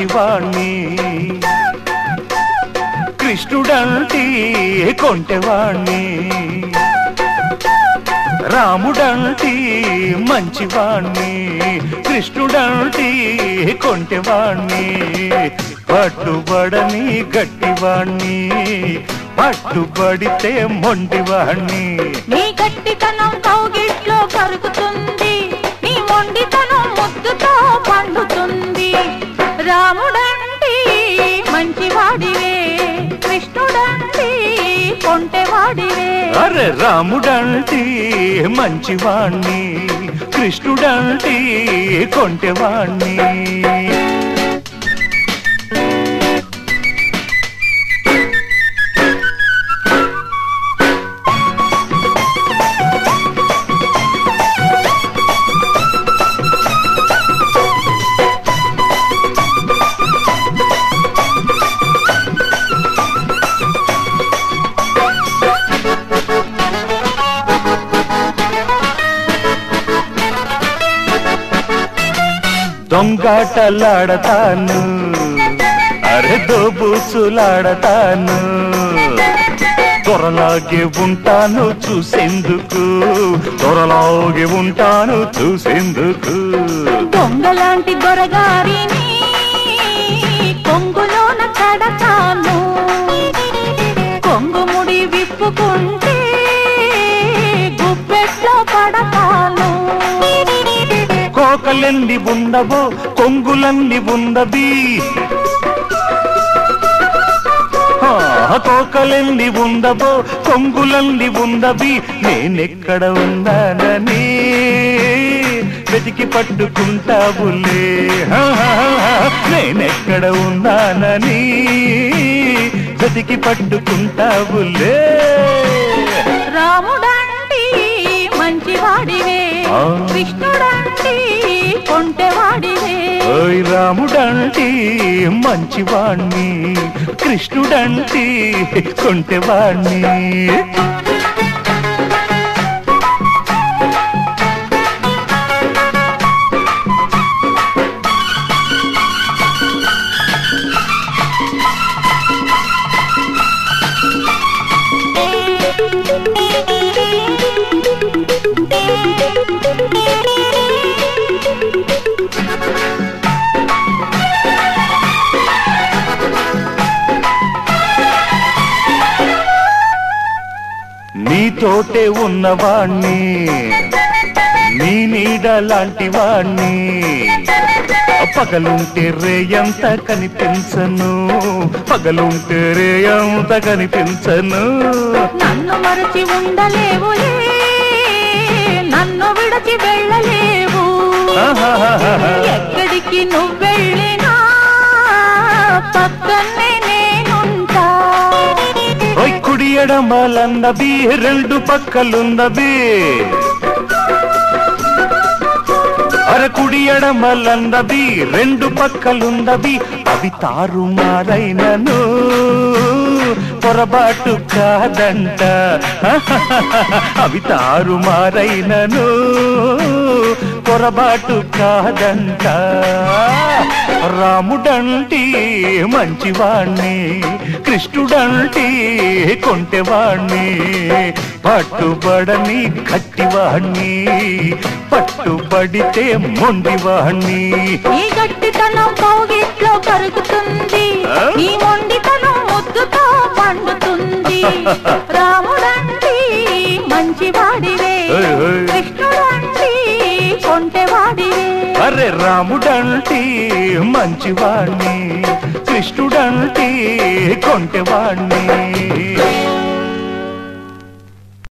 మంచివాణ్ణి కృష్ణుడంటే కొంటెవాణ్ణి రాముడంటే మంచివాణ్ణి కృష్ణుడంటే కొంటెవాణ్ణి పట్టుబడని గట్టివాణ్ణి పట్టుబడితే మొండివాణ్ణి నీ గట్టితనం కౌగిట్లో కరుగుతుంది నీ మొండితనం ముద్దుతో పండుతుంది రాముడంటే మంచివాడివే కృష్ణుడంటే కొంటెవాడివే అరే రాముడంటే మంచివాణ్ణి కృష్ణుడంటే కొంటెవాణ్ణి దొంగాటలాడతాను అరే దోబూసులాడతాను దొరలాగే ఉంటాను చూసేందుకు దొరలాగే ఉంటాను చూసేందుకు దొంగలాంటి దొరగారిని కొంగులోన కడతాను కొంగు ముడి విప్పుకుంటే గుప్పెట్లో పడతాను కోకలెన్ని ఉండవో కొంగులన్ని ఉన్నవి కోకలెన్ని ఉండవో కొంగులన్ని ఉన్నవి నేనెక్కడ ఉన్నానని వెతికి పట్టుకుంటావులే నేనెక్కడ ఉన్నానని వెతికి పట్టుకుంటావులే రాముడంటే మంచివాడివే కృష్ణుడంటే కొంటెవాడివే ఓయ్ రాముడంటే మంచివాణ్ణి కృష్ణుడంటే కొంటెవాణ్ణి నీతోటే ఉన్నవాణ్ణి నీ నీడ లాంటి వాణ్ణి పగలుంటే రేయంత కనిపించను పగలుంటే రేయంత కనిపించను నన్ను మరచి ఉండలేవులే నన్ను విడచి వెళ్ళలేవు ఎక్కడికి నువ్వెళ్ళినా పక్కనే నేనుంటా కుడి ఎడమలన్నవి రెండు పక్కలున్నవి అరకుడి ఎడమలన్నవి రెండు పక్కలున్నవి అవి తారుమారైనను పొరబాటు కాదంట అవి తారుమారైనను పొరబాటు కాదంట రాముడంటే మంచివాణ్ణి కృష్ణుడంటే కొంటెవాణ్ణి పట్టుబడని గట్టివాణ్ణి పట్టుబడితే మొండివాణ్ణి ఈ గట్టితనం కౌగిట్లో కరుగుతుంది ఈ మొండితనం ముద్దుతో పండుతుంది రాముడంటే మంచివాడివే కృష్ణుడంటే కొంటెవాడివే అరే రాముడంటే మంచివాణ్ణి కృష్ణుడంటే కొంటెవాణ్ణి